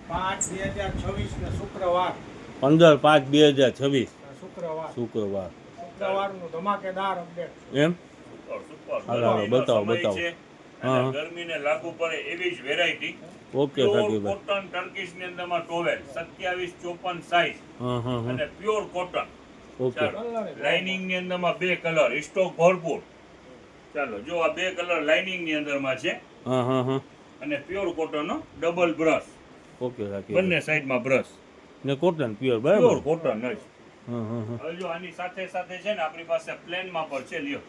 5/2026 ને શુક્રવાર 15/5/2026 શુક્રવાર શુક્રવાર શુક્રવારનું ધમાકેદાર અપડેટ એમ હાલો બતાવો હા ગરમીને લાગુ પડે એવી જ વેરાયટી ઓકે સાકીભાઈ કોટન ટર્કીશ ની અંદરમાં ટોવેલ 27-54 સાઈઝ હા અને પ્યોર કોટન ઓકે લાઇનિંગ ની અંદરમાં બે કલર સ્ટોક ભરપૂર ચાલો જો આ બે કલર લાઇનિંગ ની અંદરમાં છે હા અને પ્યોર કોટન નો ડબલ બ્રશ ઓકે સાકી બંને સાઈડમાં બ્રશ ને કોટન પ્યોર પ્યોર બરાબર કોટન જ હા હવે જો આની સાથે સાથે છે ને આપણી પાસે પ્લેન માં પણ છે લ્યો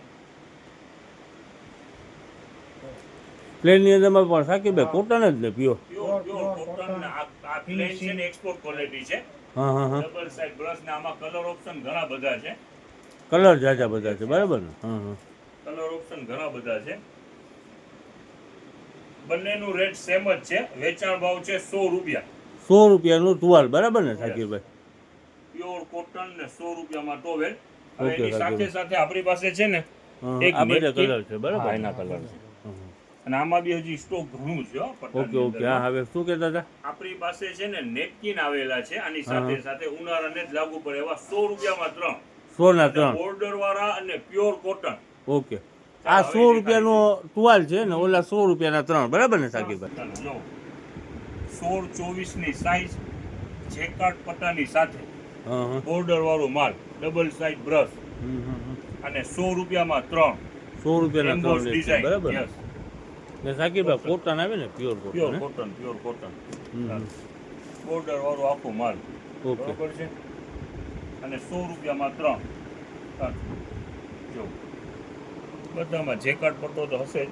પ્લેનની અંદરમાં પણ સાકીભાઈ કોટન જ ને પ્યોર પ્યોર કોટન ને આ પ્લેન છે ને એક્સપોર્ટ ક્વોલિટી છે હા ડબલ સાઈડ બ્રશ ને આમાં કલર ઓપ્શન ઘણા બધા છે કલર જાજા બધા છે બરાબર ને હા કલર ઓપ્શન ઘણા બધા છે બંનેનું રેટ સેમ જ છે વેચાણ ભાવ છે 100 રૂપિયા 100 રૂપિયાનું ટુવાલ બરાબર ને સાકીભાઈ પ્યોર કોટન ને 100 રૂપિયામાં ટોવેલ હવે ઓકે, એની સાથે સાથે આપણી પાસે છે ને એક આ બધા napkin. કલર છે બરાબર હા, એના કલર છે અને આમાં બી હજી સ્ટોક ઘણું છે હો, પટ્ટાની ઓકે અંદરમાં. હા હવે શું કહેતા હતા આપણી પાસે છે ને નેપકિન આવેલા છે આની સાથે સાથે ઉનાળાને જ લાગુ પડે એવા 100 રૂપિયામાં 3 100 ના 3 બોર્ડર વાળા અને પ્યોર કોટન ઓકે આ 100 રૂપિયાનો ટુવાલ છે ને ઓલા 100 રૂપિયાના 3 બરાબર ને સાકીભાઈ જો 16-24 ની સાઈઝ જેકાર્ડ પટ્ટાની સાથે હા બોર્ડર વાળું માલ ડબલ સાઈડ બ્રશ અને 100 રૂપિયામાં 3 100 રૂપિયાના 3 એમ્બોસ છે ડિઝાઇન બરાબર યસ ને સાકીભાઈ કોટન આવે ને pure pure cotton cotton border વાળું આખું માલ ઓકે બરોબર છે અને 100 રૂપિયામાં 3 જો બધામાં જેકાર્ડ પટ્ટો તો હશે જ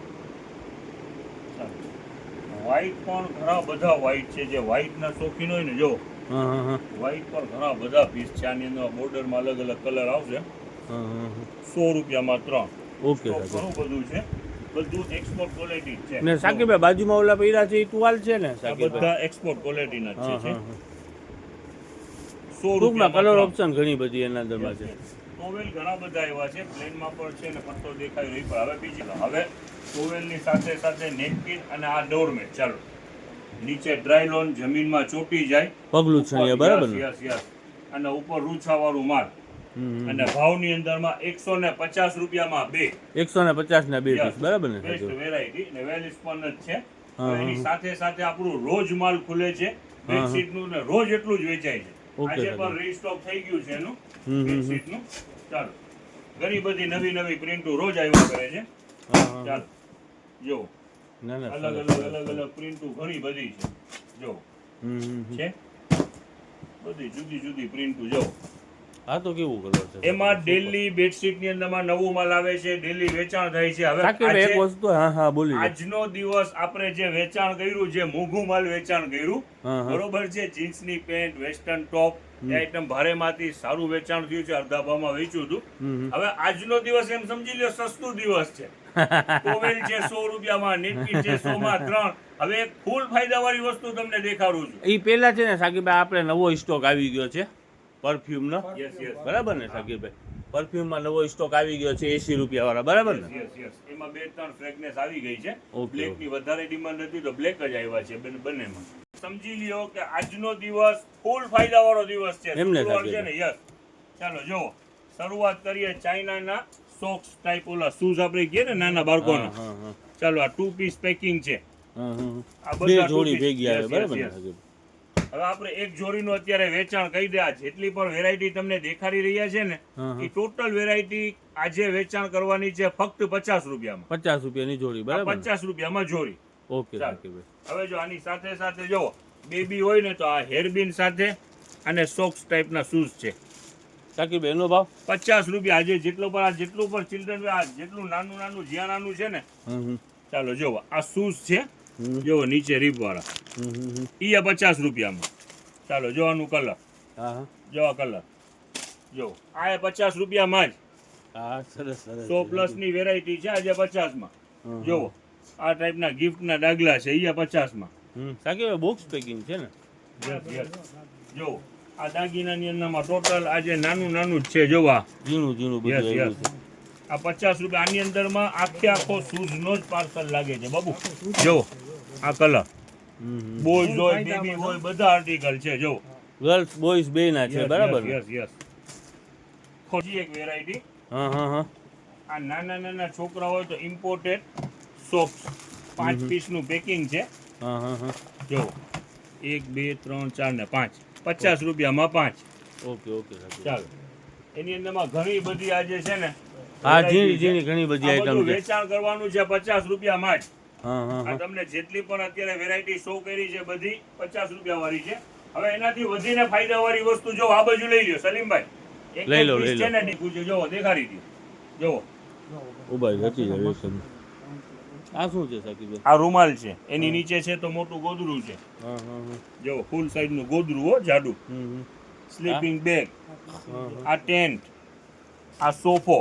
વ્હાઈટ પણ ઘણા બધા વ્હાઈટ છે જે વ્હાઈટના શોખીન હોય ને જો હા વ્હાઈટ પર ઘણા બધા પીસ છે આની અંદર બોર્ડરમાં અલગ અલગ કલર આવશે 100 રૂપિયામાં 3 ઓકે તો ઘણું બધું છે બધું એક્સપોર્ટ ક્વોલિટી છે ને સાકીભાઈ બાજુમાં ઓલા પૈડા છે એ ટુવાલ છે ને આ સાકીભાઈ બધા એક્સપોર્ટ ક્વોલિટીના જ છે 100 ટૂંકમાં કલર રૂપિયા ઓપ્શન ઘણી બધી એના અંદરમાં છે ટોવેલ ઘણા બધા એવા છે પ્લેનમાં પણ છે ને પટ્ટો દેખાય રહી પણ હવે બીજી હવે ટોવેલની સાથે સાથે નેપકિન અને આ ડોરમેટ ચાલો નીચે ડ્રાય લોન જમીનમાં ચોટી જાય પગલું છે અહીંયા બરાબર ને યસ અને ઉપર રૂછાવાળું માલ અને ભાવની અંદરમાં 150 રૂપિયામાં બે 150 ના 2 પીસ બરાબર ને બેસ્ટ સાકીભાઈ વેરાયટી ને વેલ સ્પન જ છે હવે એની સાથે સાથે આપણું રોજ માલ ખુલે છે બેડશીટનું ને રોજ એટલું જ વેચાય છે ઓકે, આજે સાહેબ. પણ રીસ્ટોક થઈ ગયું છે એનું બેડશીટનું ચાલો ઘણી બધી નવી પ્રિન્ટો રોજ આવ્યા કરે છે ચાલો જો ના ના અલગ પ્રિન્ટો ઘણી બધી છે જો છે બધી જુદી પ્રિન્ટો જો આ તો કેવું કલર છે એમાં ડેલી બેડશીટ ની અંદરમાં નવું માલ આવે છે ડેલી વેચાણ થાય છે હવે સાકીભાઈ એક આજે- વસ્તુ હા બોલી જાઓ. આજનો દિવસ આપણે જે વેચાણ કર્યું જે મોંઘું માલ વેચાણ કર્યું હા. બરોબર છે જીન્સની પેન્ટ વેસ્ટર્ન ટોપ એ આઈટમ ભારેમાંથી સારું વેચાણ થયું છે અડધા ભાવમાં વેચ્યું હતું હવે આજનો દિવસ એમ સમજી લ્યો સસ્તું દિવસ છે ટોવેલ છે 100 રૂપિયામાં નેપકિન છે 100 માં 3 હવે એક ફૂલ ફાયદાવાળી વસ્તુ તમને દેખાડું છું એ પહેલા છે ને સાકીભાઈ આપણે નવો સ્ટોક આવી ગયો છે પરફ્યુમનો યસ બરાબર ને સાકીભાઈ પરફ્યુમમાં નવો સ્ટોક આવી ગયો છે 80 રૂપિયા વાળા બરાબર ને યસ એમાં 2-3 ફ્રેગનેસ આવી ગઈ છે ઓકે, બ્લેક ની વધારે ડિમાન્ડ હતી તો બ્લેક જ આવ્યા છે બંનેમાં સમજી લ્યો કે આજનો દિવસ ફૂલ ફાયદાવાળો દિવસ છે એમ ને શુક્રવાર સાચી છે ને યસ ચાલો જો શરૂઆત કરીએ ચાઇનાના સોક્સ ટાઈપ ઓલા શૂઝ આપણે કહીએ ને નાના બાળકોના હા ચાલો આ 2 પીસ પેકિંગ છે આ બે બધા જોડી two piece. ભેગી આવે Yes, બરાબર ને yes. સાકીભાઈ? હવે આપણે એક જોડીનું અત્યારે વેચાણ કહી દે આ જેટલી પણ વેરાયટી તમને દેખાડી રહ્યા છે ને એ ટોટલ વેરાયટી આજે વેચાણ કરવાની છે ફક્ત 50 રૂપિયામાં 50 રૂપિયાની જોડી બરાબર ને? 50 રૂપિયામાં જોડી ઓકે ચાલો. સાકીભાઈ હવે જો આની સાથે સાથે જો બેબી હોય ને તો આ હેરબીન સાથે અને સોક્સ ટાઈપના શૂઝ છે સાકીભાઈ એનો ભાવ 50 રૂપિયા આજે જેટલું પર ચિલ્ડ્રન આ જેટલું નાનું જ્યાં નાનું છે ને ચાલો જો આ શૂઝ છે જો નીચે રીબ વાળા ઈ 50 રૂપિયામાં ચાલો જો આનું કલર હા જો આ કલર જો આ 50 રૂપિયામાં જ હા સરસ 100+ ની વેરાયટી છે આજે 50 માં જો આ ટાઈપના ગિફ્ટના ડાગલા છે ઈ 50 માં સાકીભાઈ બોક્સ પેકિંગ છે ને યસ જો આ દાગીનાની અંદરમાં ટોટલ આજે નાનું જ છે જોવા ઝીણું બધું યસ આવ્યું છે આ 50 રૂપિયા આની અંદરમાં આખો શૂઝ નો જ પાર્સલ લાગે છે બાબુ જો આ કલર બોયઝ હોય બેબી હોય બધા આર્ટિકલ છે જો ગર્લ્સ બોયઝ બે ના છે બરાબર ને? યસ યસ ખોજી એક વેરાયટી હા હા હા આ નાના નાના છોકરા હોય તો ઇમ્પોર્ટેડ સોક્સ 5 પીસ નું પેકિંગ છે હા હા હા જો 1 2 3 4 ને 5 50 રૂપિયામાં 5 ઓકે ઓકે સાચી ચાલો એની અંદરમાં ઘણી બધી આજે છે ને હા variety ઝીણી છે. ઝીણી ઘણી બધી આ આઈટમ બધું છે વેચાણ કરવાનું છે 50 રૂપિયામાં જ હા હા આ હા તમને જેટલી પણ અત્યારે વેરાયટી શો કરી છે બધી 50 રૂપિયા વાળી છે હવે એનાથી વધીને ફાયદા વાળી વસ્તુ જો આ બાજુ લઈ લ્યો સલીમભાઈ એક લઈ લો, piece લઈ છે લો. ને ડીકુ છે જો દેખાડી દો જો ઉભા જતી જાય એકદમ. આ શું છે સાકીભાઈ? આ રૂમાલ છે એની નીચે છે તો મોટું ગોદડું છે હા હા હા જો ફૂલ સાઈઝ નું ગોદડું હો જાડું હમ સ્લીપિંગ બેગ હા આ ટેન્ટ આ સોફો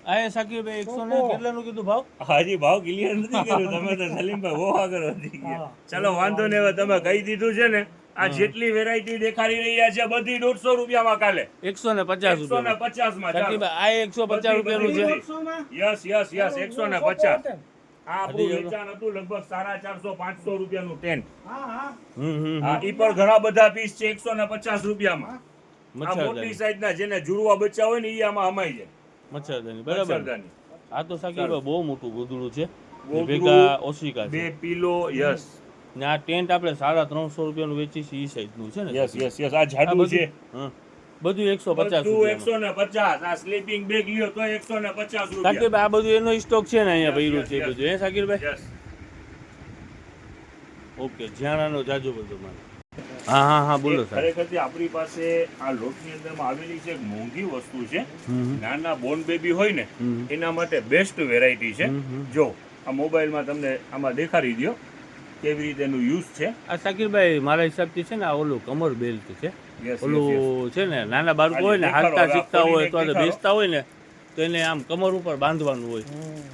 આ એ સાકીભાઈ 100 ને કેટલાનું કીધું ભાવ? હાજી ભાવ ક્લિયર નથી કર્યું તમે તો સલીમભાઈ બહુ આગળ વધી ગયા ચલો વાંધો નહીં હવે તમે કહી દીધું છે ને આ જેટલી વેરાયટી દેખાડી રહ્યા છે બધી 150 રૂપિયામાં કાલે 150 રૂપિયા 150 માં ચાલો સાકીભાઈ આ 150 રૂપિયાનું છે. યસ યસ યસ 150 આ આપણું હજી વેચાણ હતું લગભગ 450 500 રૂપિયાનું ટેન્ટ હા હા હા ઈ પર ઘણા બધા પીસ છે 150 રૂપિયામાં આ મોટી મચ્છરદાની સાઈઝના જેને જુડવા બચ્ચા હોય ને ઈ આમાં હમાઈ જાય મચ્છરદાની બરાબર ને? મચ્છરદાની. આ તો સાકીભાઈ બહુ મોટું ગોદડું છે ગોદડું, ભેગા ઓશિકા છે બે પીલો યસ ને આ ટેન્ટ આપણે 350 રૂપિયાનું વેચી છે ઈ સાઈઝનું છે ને? યસ યસ યસ આ આ જાડું બધું છે હા બધું 150 બધું રૂપિયામાં 150 આ સ્લીપિંગ બેગ લ્યો તો 150 રૂપિયા સાકીરભાઈ આ બધું એનો સ્ટોક છે ને અહીંયા Yes, ભર્યું yes, છે એ yes. બધું હે સાકીરભાઈ? યસ ઓકે જ્યાણાનો જાજો બધો માલ. હા હા હા બોલો સાહેબ. ખરેખરથી આપણી પાસે આ લોટની અંદરમાં આવેલી છે એક મોંઘી વસ્તુ છે હમ નાના બોર્ન બેબી હોય ને હમ. એના માટે બેસ્ટ વેરાયટી છે હમ. જો આ મોબાઈલમાં તમને આમાં દેખાડી દો કેવી રીતે એનું યુઝ છે આ સાકીરભાઈ મારા હિસાબથી છે ને આ ઓલું કમર બેલ્ટ છે યસ યસ ઓલું છે ને નાના બાળકો હોય ને દેખાડો, હાલતા હવે આ શીખતા હોય ખોલીને તો બેસતા હોય ને તો એને આમ કમર ઉપર બાંધવાનું હોય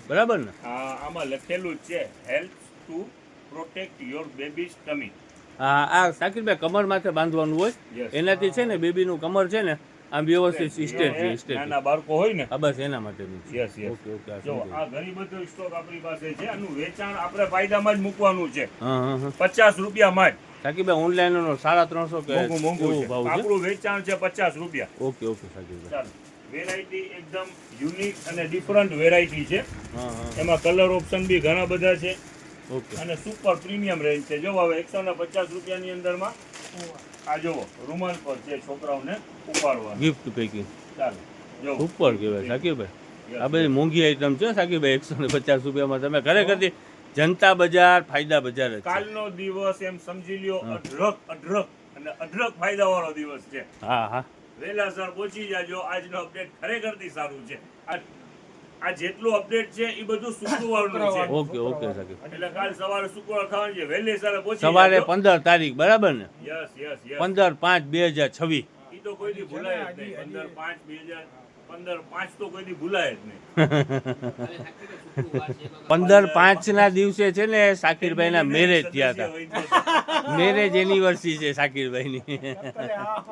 બરાબર ને? આમાં લખેલું જ છે help to protect your babies ટમી હા આ સાકીરભાઈ કમર માથે બાંધવાનું હોય Yes. એનાથી છે ને બેબીનું કમર છે ને આમ વ્યવસ્થિત સ્ટેટ રહે સ્ટેટ નાના બાળકો હોય ને હા બસ એના માટેનું છે. યસ યસ ઓકે ઓકે આ જો સમજાયું. આ ઘણી બધો સ્ટોક આપણી પાસે છે આનું વેચાણ આપણે ફાયદામાં જ મૂકવાનું છે હા હા હા 50 રૂપિયામાં જ સાકીરભાઈ ઓનલાઈન નો 350 કે મોંઘું મોંઘું એવો છે ભાવ છે. આપણું વેચાણ છે 50 રૂપિયા ઓકે ઓકે સાકીરભાઈ. ચાલો વેરાયટી એકદમ યુનિક અને ડિફરન્ટ વેરાયટી છે હા હા એમાં કલર ઓપ્શન બી ઘણા બધા છે ઓકે અને સુપર પ્રીમિયમ રેન્જ છે જો હવે 150 રૂપિયાની અંદરમાં આ જોવો રૂમાલ પર છે છોકરાઓને ઉપાડવાનું ગિફ્ટ પેકિંગ ચાલો જો ઉપર કહેવાય સાકીરભાઈ. આ બધી મોંઘી આઈટમ છે સાકીરભાઈ 150 રૂપિયામાં તમે ખરેખર જનતા બજાર ફાયદા બજાર જ છે. કાલનો દિવસ એમ સમજી લ્યો અઢળક અને અઢળક ફાયદાવાળો દિવસ છે હા હા વહેલાસર પહોંચી જાજો આજનો અપડેટ ખરેખરથી સારું છે આ જેટલું અપડેટ છે એ બધું શુક્રવારનું છે ઓકે ઓકે સાકીરભાઈ. એટલે કાલ સવારે શુક્રવાર ખાવાનું છે વહેલેસર પહોંચી સવારે જાજો 15 તારીખ બરાબર ને? યસ યસ યસ 15/5/2026 ઈ તો કોઈ દી ભૂલાય જ નહીં 15/5/2015 તો કોઈ દી ભૂલાય જ નહીં 15/5 ના દિવસે છે ને સાકીરભાઈ ના મેરેજ થયા હતા. મેરેજ એનિવર્સરી છે સાકીરભાઈ ની. અત્યારે આ